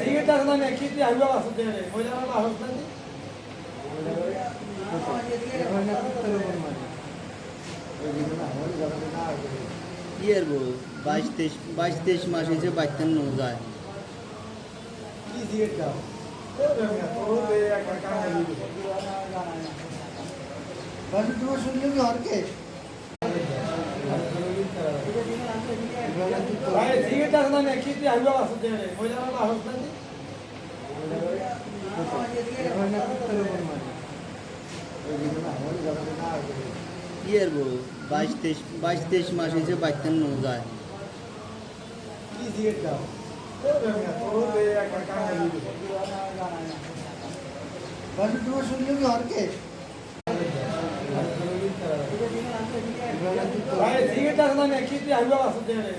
cigarette আছে না কি তুই আইবা আসতে রে মহিলা না আসতে না ইয়ার বউ 22-23 মাস হয়েছে বাচ্চা নো যায় কি সিগারেট দাও তোর একটা কাজ দিবি बस तुम्हें सुन लो कि और के সিগারেট আছে না কি তুই আইবা আসতে রে মহিলা না আসতে না ইয়ার বউ 22-23 মাস হয়েছে বাচ্চা নো যায় কি সিগারেট দাও তোর একটা কাজ দিবি बस तुम्हें सुन लो कि और के সিগারেট আছে না কি তুই আইবা আসতে রে